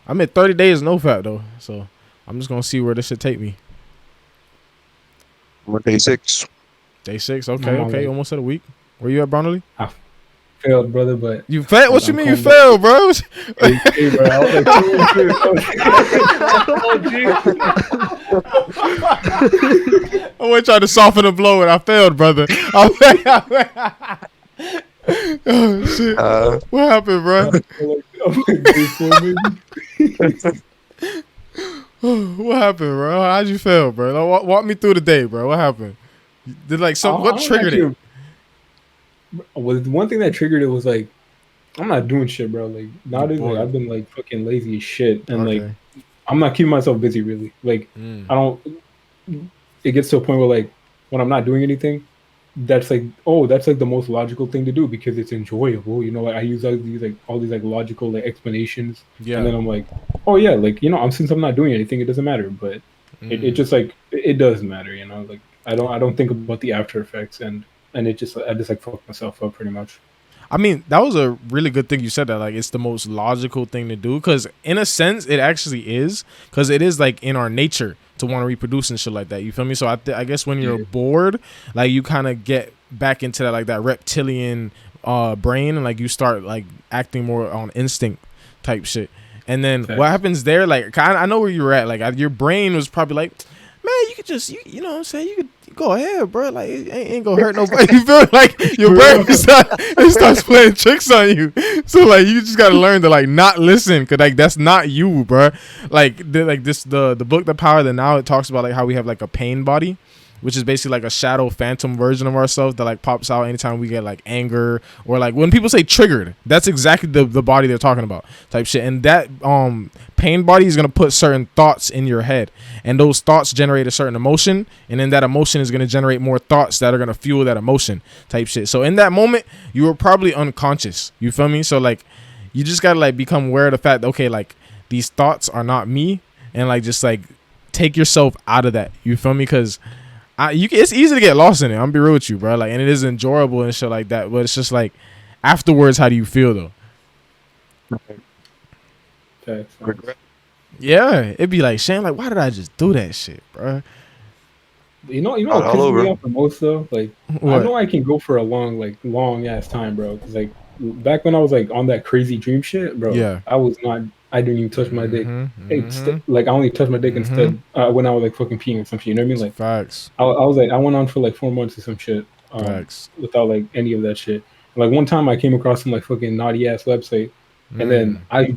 I'm at 30 days no fap though, so I'm just gonna see where this should take me. I'm on day 6. Day 6, okay, almost at a week. Where you at, Brownlee? I failed, brother, but You failed? What you mean you calm failed, bro? Hey, bro, I was like, I went trying to soften the blow and I failed, brother. Oh shit! What happened, bro? What happened, bro? How'd you fail, bro? Like, walk me through the day, bro. What happened? Did like some? What triggered it? Well, the one thing that triggered it was like, I'm not doing shit, bro. Like nowadays, like, I've been like fucking lazy as shit, and like I'm not keeping myself busy really. Like I don't. It gets to a point where like when I'm not doing anything, that's like the most logical thing to do because it's enjoyable. You know, like I use all these logical like explanations, and then I'm like, oh yeah, like since I'm not doing anything, it doesn't matter. But it just like it does matter. You know, like I don't think about the after effects and I just like fuck myself up pretty much. I mean, that was a really good thing you said that. Like, it's the most logical thing to do because, in a sense, it actually is because it is like in our nature to want to reproduce and shit like that. You feel me? So I guess when you're bored, like you kind of get back into that like that reptilian brain and like you start like acting more on instinct type shit. And then what happens there? Like, I know where you're at. Like, your brain was probably like, man, you could just you know what I'm saying, you could go ahead, bro. Like it ain't gonna hurt nobody. You feel like your brain starts playing tricks on you. So like you just gotta learn to like not listen, cause like that's not you, bro. Like the book The Power of the Now, it talks about like how we have like a pain body, which is basically like a shadow phantom version of ourselves that like pops out anytime we get like anger or like when people say triggered. That's exactly the body they're talking about type shit. And that pain body is gonna put certain thoughts in your head, and those thoughts generate a certain emotion, and then that emotion is gonna generate more thoughts that are gonna fuel that emotion type shit. So in that moment, you were probably unconscious. You feel me? So like you just gotta like become aware of the fact that, okay, like these thoughts are not me, and like just like take yourself out of that. You feel me? Because it's easy to get lost in it. I'm gonna be real with you, bro. Like, and it is enjoyable and shit like that. But it's just like, afterwards, how do you feel though? Regret. Yeah, it'd be like, Shane, like, why did I just do that shit, bro? You know what pisses me off the most though? Like, what? I know I can go for a long ass time, bro. Cause like back when I was like on that crazy dream shit, bro. Yeah. I didn't even touch my dick. Like I only touched my dick instead when I was like fucking peeing or some shit. You know what I mean? Like facts. I was like, I went on for like 4 months or some shit. Facts. Without like any of that shit. And, like one time I came across some like fucking naughty ass website, and then I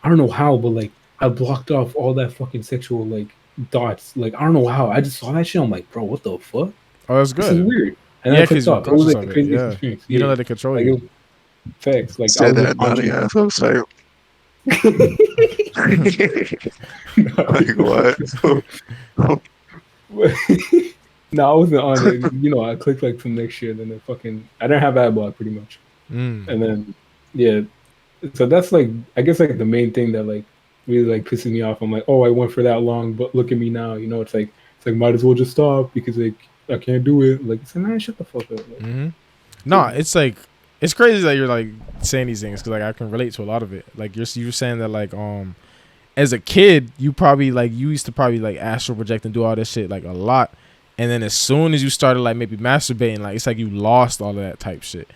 don't know how, but like I blocked off all that fucking sexual like thoughts. Like I don't know how. I just saw that shit. I'm like, bro, what the fuck? Oh, that's good. This is weird. And then I clicked off. It was like the craziest experience. You don't let it control you. Facts. Like said that naughty ass website. Like what? No, I wasn't on it. You know, I clicked like some next year, then I didn't have ad block pretty much. And then so that's like I guess like the main thing that like really like pisses me off. I'm like, oh, I went for that long, but look at me now. You know, it's like might as well just stop because like I can't do it. Like, it's like, man, shut the fuck up. Like, no, it's like it's crazy that you're like saying these things because like I can relate to a lot of it. Like you're saying that like as a kid you used to probably like astral project and do all this shit like a lot, and then as soon as you started like maybe masturbating, like it's like you lost all of that type shit.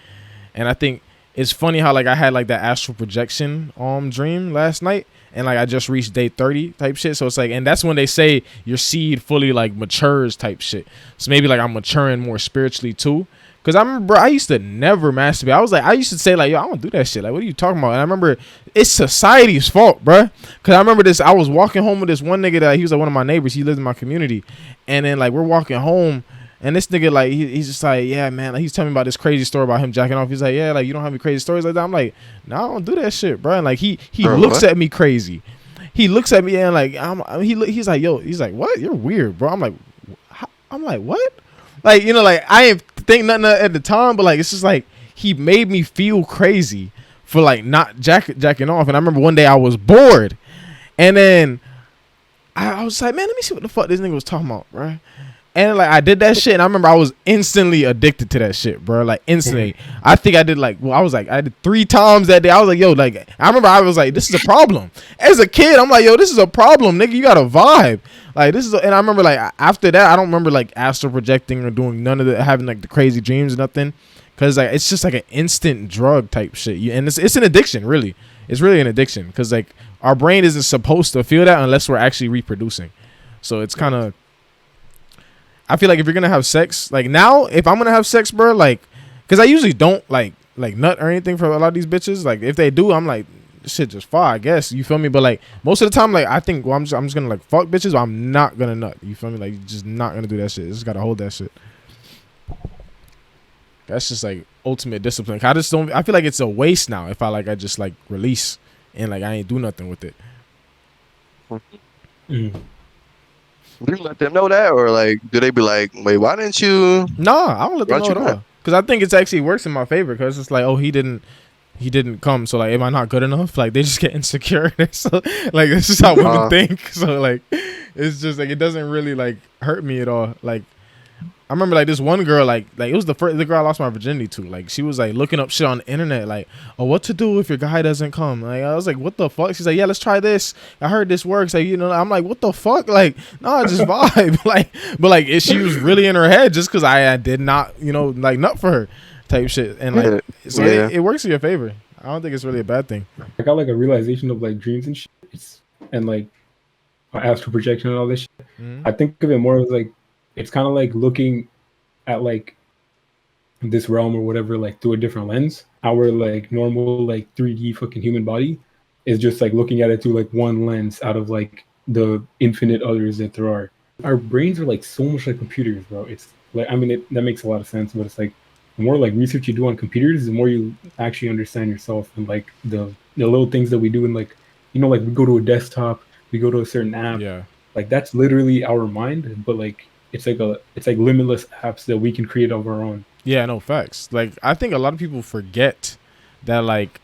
And I think it's funny how like I had like that astral projection dream last night, and like I just reached day 30 type shit. So it's like, and that's when they say your seed fully like matures type shit. So maybe like I'm maturing more spiritually too. Cause I remember I used to never masturbate. I used to say like, yo, I don't do that shit. Like, what are you talking about? And I remember it's society's fault, bruh. Cause I remember this. I was walking home with this one nigga that he was like one of my neighbors. He lived in my community, and then like we're walking home, and this nigga like he's just like, yeah, man. Like, he's telling me about this crazy story about him jacking off. He's like, yeah, like you don't have any crazy stories like that. I'm like, no, I don't do that shit, bruh. And like he looks at me crazy. He looks at me and like he's like, yo, he's like, what? You're weird, bro. I'm like, what? Like, you know, like I ain't think nothing at the time, but like it's just like he made me feel crazy for like not jacking off. And I remember one day I was bored, and then I was like, man, let me see what the fuck this nigga was talking about, right? And like I did that shit, and I remember I was instantly addicted to that shit, bro. Like instantly. I think I did I did 3 times that day. I was like, yo, like I remember I was like, this is a problem. As a kid, I'm like, yo, this is a problem, nigga. You got a vibe. Like this is, and I remember like after that, I don't remember like astral projecting or doing none of the having like the crazy dreams or nothing, cause like it's just like an instant drug type shit. And it's an addiction, really. It's really an addiction, cause like our brain isn't supposed to feel that unless we're actually reproducing. So it's kind of. I feel like if you're gonna have sex, like now, if I'm gonna have sex, bro, like, cause I usually don't like nut or anything for a lot of these bitches. Like if they do, I'm like, shit, just fine, I guess. You feel me? But like most of the time, like I think, well, I'm just gonna like fuck bitches, but I'm not gonna nut. You feel me? Like you're just not gonna do that shit. You just gotta hold that shit. That's just like ultimate discipline. I just don't. I feel like it's a waste now if I just like release and like I ain't do nothing with it. Do you let them know that, or like, do they be like, wait, why didn't you? Nah, I don't let them know at all. Because I think it's actually works in my favor. Because it's like, oh, he didn't come. So like, am I not good enough? Like they just get insecure. So like this is how women think. So like, it's just like it doesn't really like hurt me at all. Like I remember like this one girl, like it was the girl I lost my virginity to. Like she was like looking up shit on the internet, like, oh, what to do if your guy doesn't come. Like I was like, what the fuck? She's like, yeah, let's try this. I heard this works. Like, you know, I'm like, what the fuck? Like, no, just vibe. Like, but like she was really in her head just because I did not, you know, like nut for her type shit. And like, so it works in your favor. I don't think it's really a bad thing. I got like a realization of like dreams and shit, and like astral projection and all this shit. I think of it more as like, it's kind of like looking at like this realm or whatever, like through a different lens. Our like normal like 3D fucking human body is just like looking at it through like one lens out of like the infinite others that there are. Our brains are like so much like computers, bro. It's like, I mean, that makes a lot of sense, but it's like the more like research you do on computers, the more you actually understand yourself and like the little things that we do. And like, you know, like we go to a desktop, we go to a certain app. Yeah. Like that's literally our mind, but like, it's like limitless apps that we can create of our own. Yeah, no, facts. Like I think a lot of people forget that like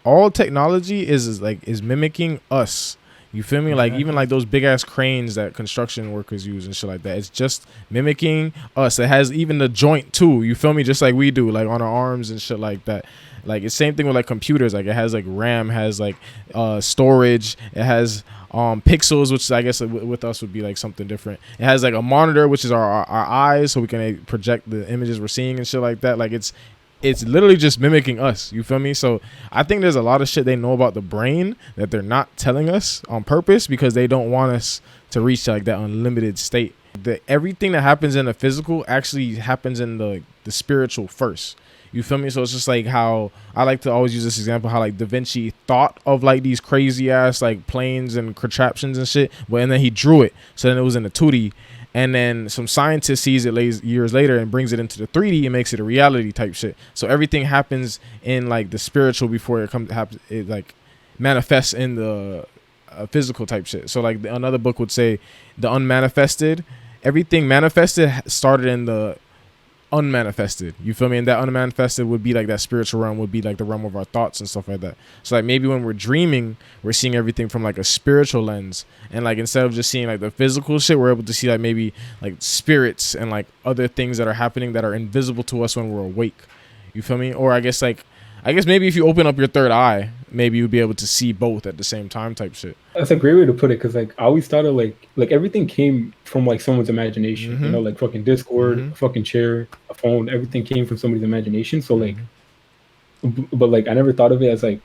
all technology is mimicking us. You feel me? Like even like those big ass cranes that construction workers use and shit like that. It's just mimicking us. It has even the joint too. You feel me? Just like we do, like on our arms and shit like that. Like it's same thing with like computers. Like it has like RAM, has like storage. It has pixels, which I guess with us would be like something different. It has like a monitor, which is our eyes, so we can project the images we're seeing and shit like that. Like it's literally just mimicking us. You feel me? So I think there's a lot of shit they know about the brain that they're not telling us on purpose because they don't want us to reach like that unlimited state. Everything that happens in the physical actually happens in the spiritual first. You feel me? So it's just like how I like to always use this example, how like Da Vinci thought of like these crazy ass like planes and contraptions and shit, but and then he drew it. So then it was in the 2D, and then some scientist sees it years later and brings it into the 3D and makes it a reality type shit. So everything happens in like the spiritual before it like manifests in the physical type shit. So like another book would say the unmanifested, everything manifested started in the unmanifested. You feel me? And that unmanifested would be like that spiritual realm, would be like the realm of our thoughts and stuff like that. So like maybe when we're dreaming, we're seeing everything from like a spiritual lens, and like instead of just seeing like the physical shit, we're able to see like maybe like spirits and like other things that are happening that are invisible to us when we're awake. You feel me? Or I guess maybe if you open up your third eye, maybe you'd be able to see both at the same time type shit. That's a great way to put it, because like I always thought of like everything came from like someone's imagination. You know, like fucking Discord, a fucking chair, a phone, everything came from somebody's imagination. So like, but like I never thought of it as like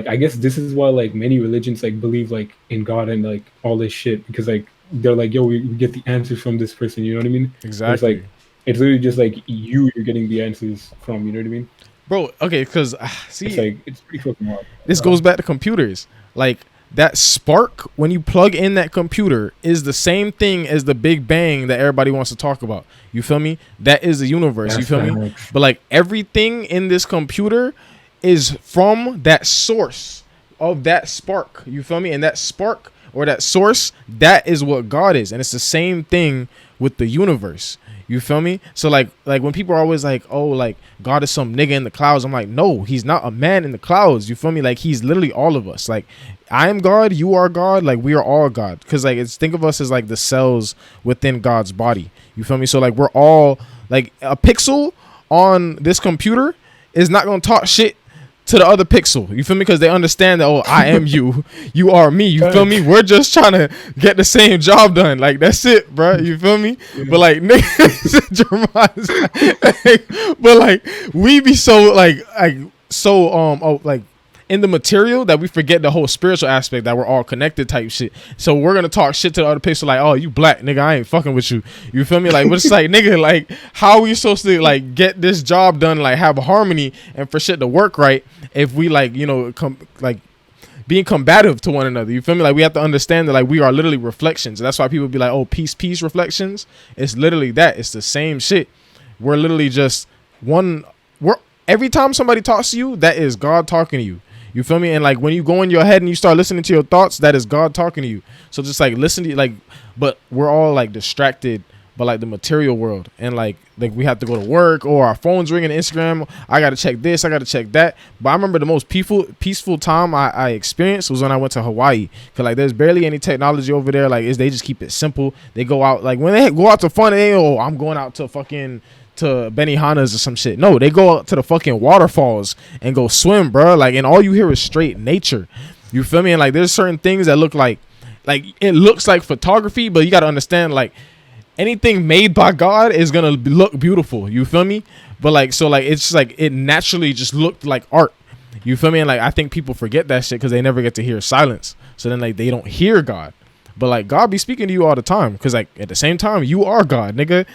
I guess this is why like many religions like believe like in God and like all this shit, because like they're like, yo, we get the answers from this person. You know what I mean? Exactly. It's like it's literally just like you're getting the answers from. You know what I mean? Bro, okay, because see, it's pretty fucking hard. This goes back to computers. Like that spark when you plug in that computer is the same thing as the Big Bang that everybody wants to talk about. You feel me? That is the universe. You feel me? But like everything in this computer is from that source of that spark. You feel me? And that spark or that source, that is what God is. And it's the same thing with the universe. You feel me? So like when people are always like, oh, like God is some nigga in the clouds, I'm like, no, he's not a man in the clouds. You feel me? Like he's literally all of us. Like I am God, you are God, like we are all God. Because like it's, think of us as like the cells within God's body. You feel me? So like we're all like a pixel on this computer is not gonna talk shit to the other pixel. You feel me? Because they understand that, oh, I am you, you are me. You feel me? We're just trying to get the same job done. Like that's it, bro. You feel me? Yeah. But like niggas, but like we be so like in the material that we forget the whole spiritual aspect, that we're all connected type shit. So we're gonna talk shit to the other pixel like, oh, you black, nigga, I ain't fucking with you. You feel me? Like, but it's like, nigga, like, how are we supposed to like get this job done, like have a harmony and for shit to work right if we like, you know, being combative to one another? You feel me? Like we have to understand that like we are literally reflections. That's why people be like, oh, peace reflections. It's literally that. It's the same shit. We're literally just one. Every time somebody talks to you, that is God talking to you. You feel me? And like when you go in your head and you start listening to your thoughts, that is God talking to you. So just like listen to like, but we're all like distracted by like the material world, and like we have to go to work, or our phones ringing, Instagram. I gotta check this, I gotta check that. But I remember the most peaceful time I experienced was when I went to Hawaii. Cause like there's barely any technology over there. Like they just keep it simple. They go out, like when they go out to fun, they I'm going out to fucking to Benihana's or some shit. No, they go out to the fucking waterfalls and go swim, bro. Like, and all you hear is straight nature. You feel me? And like there's certain things that look like it looks like photography, but you gotta understand like anything made by God is gonna look beautiful. You feel me? But like, so like it's just like it naturally just looked like art. You feel me? And like I think people forget that shit because they never get to hear silence. So then like they don't hear God. But like God be speaking to you all the time, because like at the same time you are God, nigga.